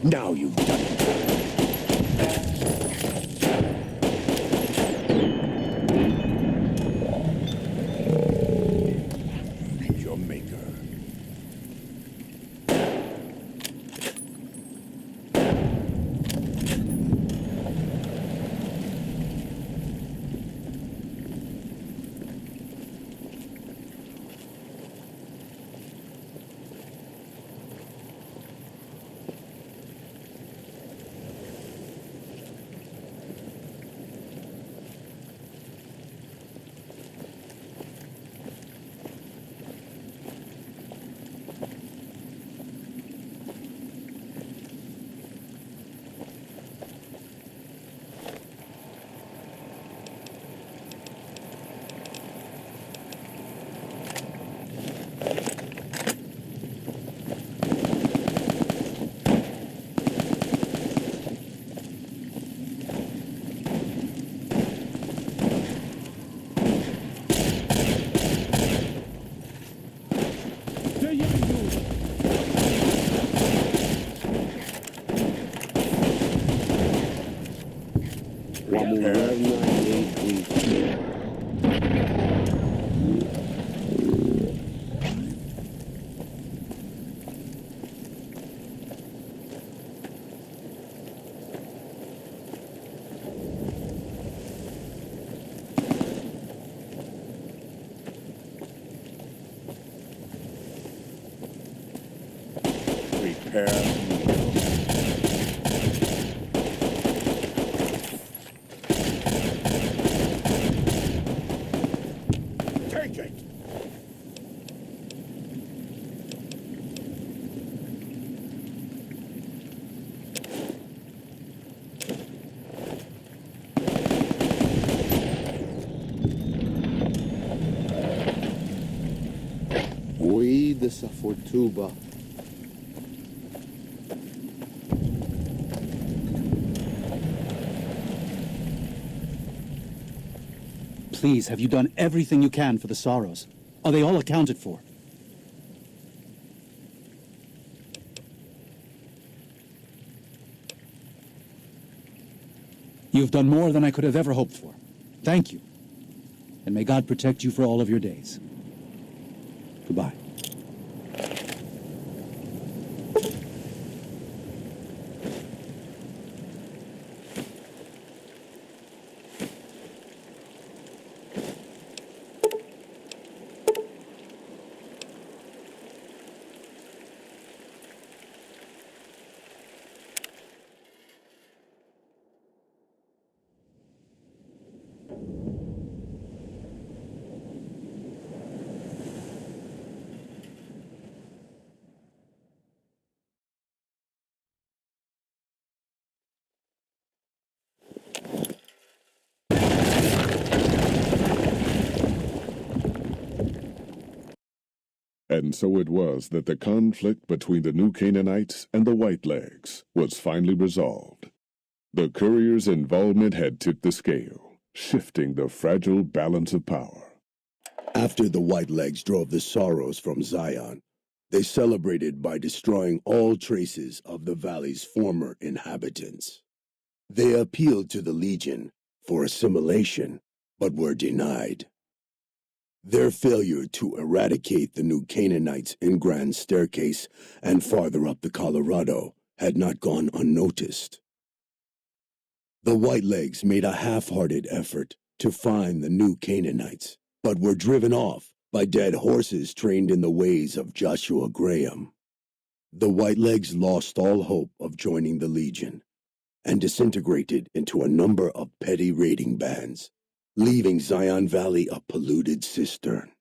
Now you've done it. Your maker. Take it! Cuida essa fortuba. Please, have you done everything you can for the sorrows? Are they all accounted for? You have done more than I could have ever hoped for. Thank you. And may God protect you for all of your days. Goodbye. And so it was that the conflict between the New Canaanites and the Whitelegs was finally resolved. The courier's involvement had tipped the scale, shifting the fragile balance of power. After the Whitelegs drove the sorrows from Zion, they celebrated by destroying all traces of the valley's former inhabitants. They appealed to the Legion for assimilation, but were denied. Their failure to eradicate the New Canaanites in Grand Staircase and farther up the Colorado had not gone unnoticed. The Whitelegs made a half-hearted effort to find the New Canaanites, but were driven off by dead horses trained in the ways of Joshua Graham. The Whitelegs lost all hope of joining the Legion and disintegrated into a number of petty raiding bands, leaving Zion Valley a polluted cistern.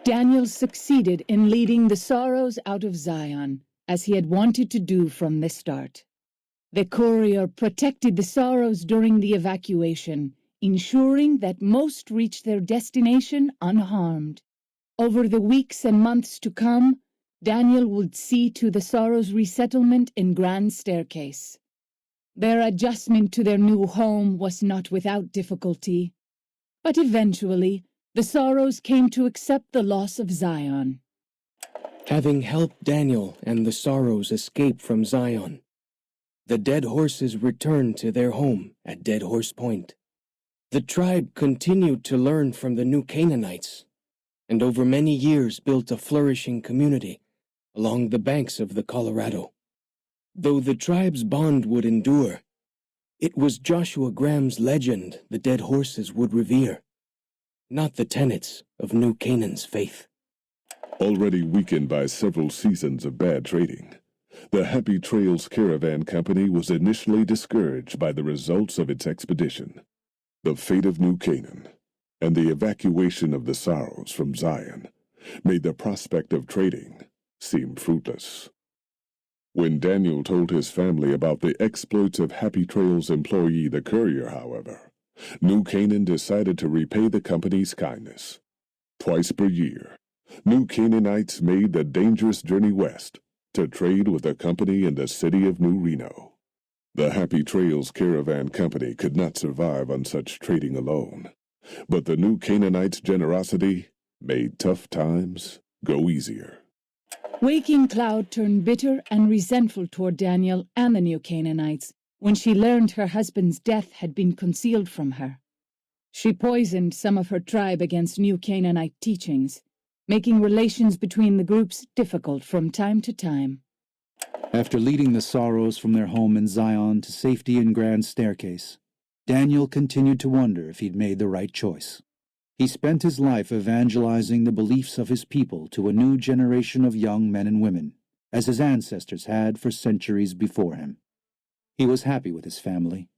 Daniel succeeded in leading the sorrows out of Zion, as he had wanted to do from the start. The courier protected the sorrows during the evacuation, ensuring that most reached their destination unharmed. Over the weeks and months to come, Daniel would see to the sorrows' resettlement in Grand Staircase. Their adjustment to their new home was not without difficulty. But eventually, the sorrows came to accept the loss of Zion. Having helped Daniel and the sorrows escape from Zion, the dead horses returned to their home at Dead Horse Point. The tribe continued to learn from the New Canaanites, and over many years built a flourishing community along the banks of the Colorado. Though the tribe's bond would endure, it was Joshua Graham's legend the dead horses would revere, not the tenets of New Canaan's faith. Already weakened by several seasons of bad trading, the Happy Trails Caravan Company was initially discouraged by the results of its expedition. The fate of New Canaan and the evacuation of the sorrows from Zion made the prospect of trading seem fruitless. When Daniel told his family about the exploits of Happy Trails employee the courier, however, New Canaan decided to repay the company's kindness. Twice per year, New Canaanites made the dangerous journey west to trade with a company in the city of New Reno. The Happy Trails Caravan Company could not survive on such trading alone, but the New Canaanites' generosity made tough times go easier. Waking Cloud turned bitter and resentful toward Daniel and the New Canaanites when she learned her husband's death had been concealed from her. She poisoned some of her tribe against New Canaanite teachings, making relations between the groups difficult from time to time. After leading the Sorrows from their home in Zion to safety in Grand Staircase, Daniel continued to wonder if he'd made the right choice. He spent his life evangelizing the beliefs of his people to a new generation of young men and women, as his ancestors had for centuries before him. He was happy with his family,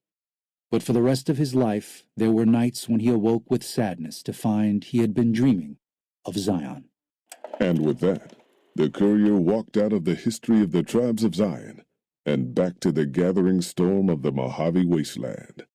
but for the rest of his life there were nights when he awoke with sadness to find he had been dreaming of Zion. And with that, the courier walked out of the history of the tribes of Zion and back to the gathering storm of the Mojave wasteland.